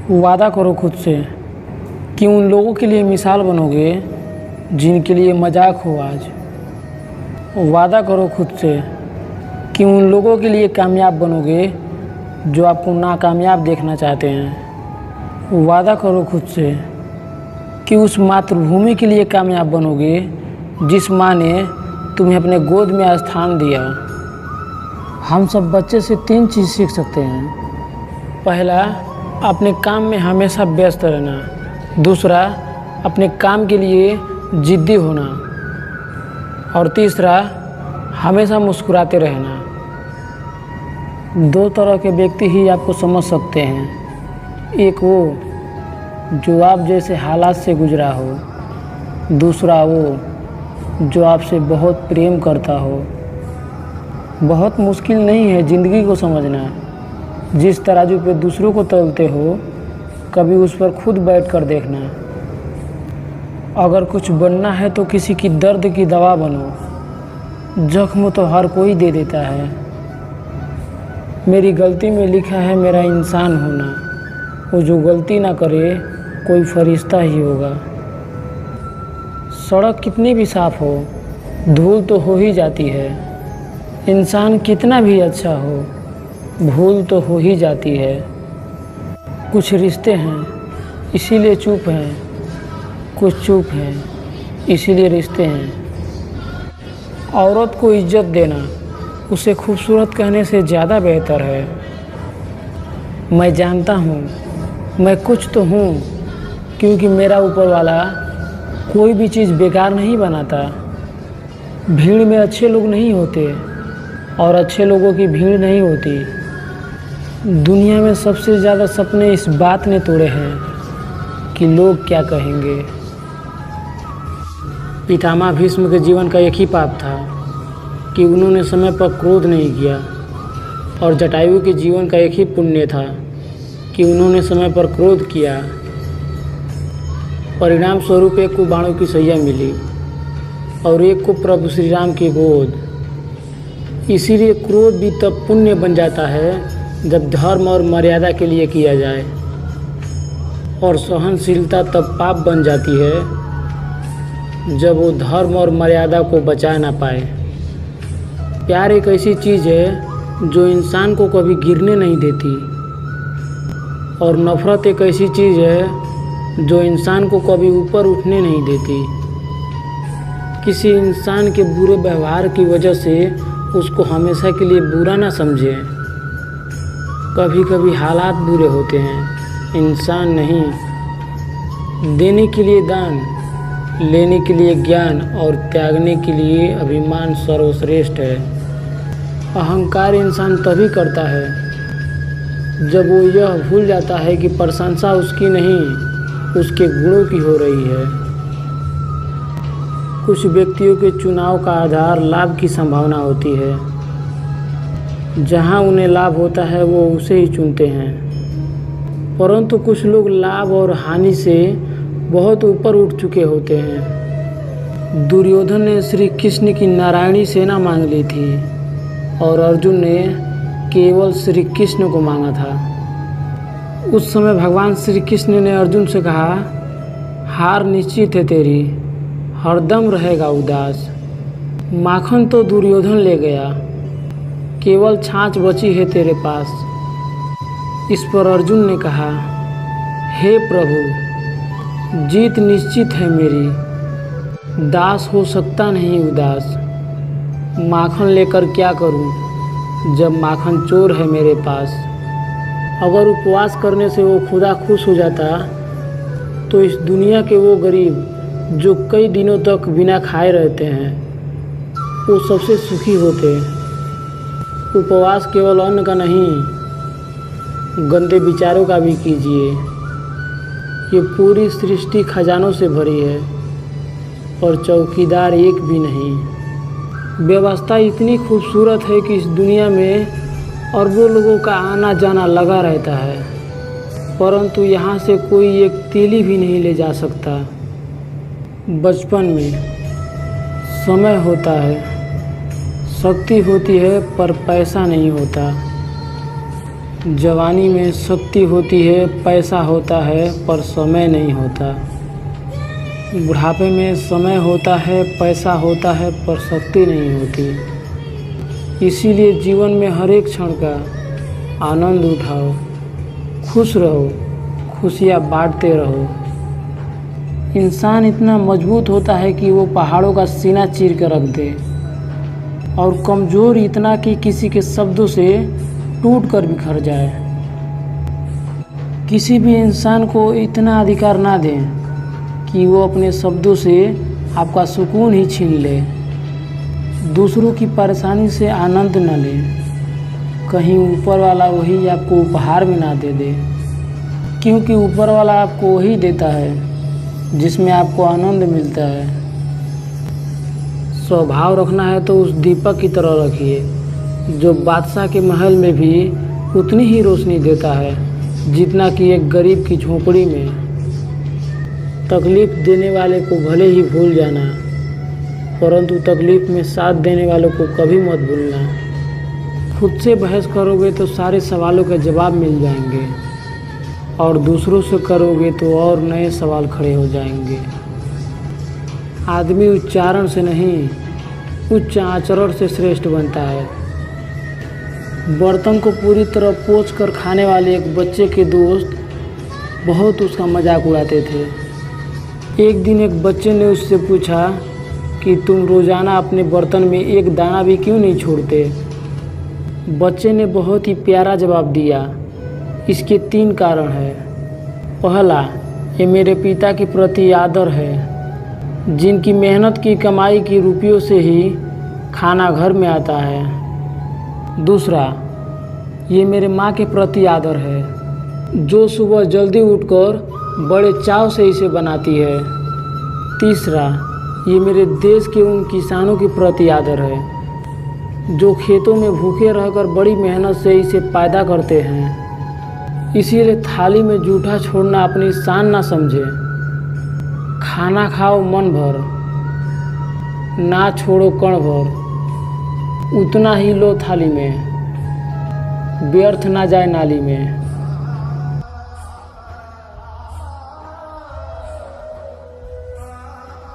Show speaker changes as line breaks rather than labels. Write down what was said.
वादा करो खुद से कि उन लोगों के लिए मिसाल बनोगे जिनके लिए मजाक हो आज। वादा करो खुद से कि उन लोगों के लिए कामयाब बनोगे जो आपको नाकामयाब देखना चाहते हैं। वादा करो खुद से कि उस मातृभूमि के लिए कामयाब बनोगे जिस माँ ने तुम्हें अपने गोद में स्थान दिया। हम सब बच्चे से 3 चीज़ सीख सकते हैं। पहला, अपने काम में हमेशा व्यस्त रहना। दूसरा, अपने काम के लिए जिद्दी होना। और तीसरा, हमेशा मुस्कुराते रहना। 2 तरह के व्यक्ति ही आपको समझ सकते हैं। एक वो जो आप जैसे हालात से गुजरा हो, दूसरा वो जो आपसे बहुत प्रेम करता हो। बहुत मुश्किल नहीं है ज़िंदगी को समझना। जिस तराजू पे दूसरों को तौलते हो, कभी उस पर खुद बैठ कर देखना। अगर कुछ बनना है तो किसी की दर्द की दवा बनो। जख्म तो हर कोई दे देता है। मेरी गलती में लिखा है मेरा इंसान होना। वो जो गलती ना करे कोई फरिश्ता ही होगा। सड़क कितनी भी साफ हो, धूल तो हो ही जाती है। इंसान कितना भी अच्छा हो, भूल तो हो ही जाती है। कुछ रिश्ते हैं इसीलिए चुप हैं, कुछ चुप हैं इसीलिए रिश्ते हैं। औरत को इज्जत देना उसे खूबसूरत कहने से ज़्यादा बेहतर है। मैं जानता हूँ मैं कुछ तो हूँ, क्योंकि मेरा ऊपर वाला कोई भी चीज़ बेकार नहीं बनाता। भीड़ में अच्छे लोग नहीं होते और अच्छे लोगों की भीड़ नहीं होती। दुनिया में सबसे ज़्यादा सपने इस बात ने तोड़े हैं कि लोग क्या कहेंगे। पितामह भीष्म के जीवन का एक ही पाप था कि उन्होंने समय पर क्रोध नहीं किया, और जटायु के जीवन का एक ही पुण्य था कि उन्होंने समय पर क्रोध किया। परिणाम स्वरूप एक को बाणों की सैया मिली और एक को प्रभु श्री राम की गोद। इसीलिए क्रोध भी तब पुण्य बन जाता है जब धर्म और मर्यादा के लिए किया जाए, और सहनशीलता तब पाप बन जाती है जब वो धर्म और मर्यादा को बचा ना पाए। प्यार एक ऐसी चीज़ है जो इंसान को कभी गिरने नहीं देती, और नफ़रत एक ऐसी चीज़ है जो इंसान को कभी ऊपर उठने नहीं देती। किसी इंसान के बुरे व्यवहार की वजह से उसको हमेशा के लिए बुरा ना समझें। कभी कभी हालात बुरे होते हैं, इंसान नहीं। देने के लिए दान, लेने के लिए ज्ञान और त्यागने के लिए अभिमान सर्वश्रेष्ठ है। अहंकार इंसान तभी करता है जब वो यह भूल जाता है कि प्रशंसा उसकी नहीं, उसके गुणों की हो रही है। कुछ व्यक्तियों के चुनाव का आधार लाभ की संभावना होती है। जहां उन्हें लाभ होता है वो उसे ही चुनते हैं, परंतु कुछ लोग लाभ और हानि से बहुत ऊपर उठ चुके होते हैं। दुर्योधन ने श्री कृष्ण की नारायणी सेना मांग ली थी और अर्जुन ने केवल श्री कृष्ण को मांगा था। उस समय भगवान श्री कृष्ण ने अर्जुन से कहा, हार निश्चित है तेरी, हरदम रहेगा उदास। माखन तो दुर्योधन ले गया, केवल छाछ बची है तेरे पास। इस पर अर्जुन ने कहा, हे प्रभु, जीत निश्चित है मेरी, दास हो सकता नहीं उदास। माखन लेकर क्या करूं जब माखन चोर है मेरे पास। अगर उपवास करने से वो खुदा खुश हो जाता तो इस दुनिया के वो गरीब जो कई दिनों तक बिना खाए रहते हैं वो सबसे सुखी होते। उपवास केवल अन्न का नहीं, गंदे विचारों का भी कीजिए। ये पूरी सृष्टि खजानों से भरी है और चौकीदार एक भी नहीं। व्यवस्था इतनी खूबसूरत है कि इस दुनिया में अरबों लोगों का आना जाना लगा रहता है, परंतु यहाँ से कोई एक तीली भी नहीं ले जा सकता। बचपन में समय होता है, शक्ति होती है पर पैसा नहीं होता। जवानी में शक्ति होती है, पैसा होता है, पर समय नहीं होता। बुढ़ापे में समय होता है, पैसा होता है, पर शक्ति नहीं होती। इसीलिए जीवन में हर एक क्षण का आनंद उठाओ, खुश रहो, खुशियाँ बांटते रहो। इंसान इतना मजबूत होता है कि वो पहाड़ों का सीना चीर कर रख दे, और कमज़ोर इतना कि किसी के शब्दों से टूट कर बिखर जाए। किसी भी इंसान को इतना अधिकार ना दें कि वो अपने शब्दों से आपका सुकून ही छीन ले। दूसरों की परेशानी से आनंद न ले, कहीं ऊपर वाला वही आपको उपहार में ना दे दे, क्योंकि ऊपर वाला आपको वही देता है जिसमें आपको आनंद मिलता है। स्वभाव रखना है तो उस दीपक की तरह रखिए जो बादशाह के महल में भी उतनी ही रोशनी देता है जितना कि एक गरीब की झोंपड़ी में। तकलीफ़ देने वाले को भले ही भूल जाना, परंतु तकलीफ़ में साथ देने वालों को कभी मत भूलना। खुद से बहस करोगे तो सारे सवालों के जवाब मिल जाएंगे, और दूसरों से करोगे तो और नए सवाल खड़े हो जाएंगे। आदमी उच्चारण से नहीं, उच्च आचरण से श्रेष्ठ बनता है। बर्तन को पूरी तरह पोंछ कर खाने वाले एक बच्चे के दोस्त बहुत उसका मजाक उड़ाते थे। एक दिन एक बच्चे ने उससे पूछा कि तुम रोज़ाना अपने बर्तन में एक दाना भी क्यों नहीं छोड़ते। बच्चे ने बहुत ही प्यारा जवाब दिया, इसके 3 कारण हैं। पहला, ये मेरे पिता के प्रति आदर है, जिनकी मेहनत की कमाई की रुपयों से ही खाना घर में आता है। दूसरा, ये मेरे माँ के प्रति आदर है, जो सुबह जल्दी उठकर बड़े चाव से इसे बनाती है। तीसरा, ये मेरे देश के उन किसानों के प्रति आदर है जो खेतों में भूखे रहकर बड़ी मेहनत से इसे पैदा करते हैं। इसीलिए थाली में जूठा छोड़ना अपनी शान ना समझे। खाना खाओ मन भर, ना छोड़ो कण भर, उतना ही लो थाली में, व्यर्थ ना जाए नाली में।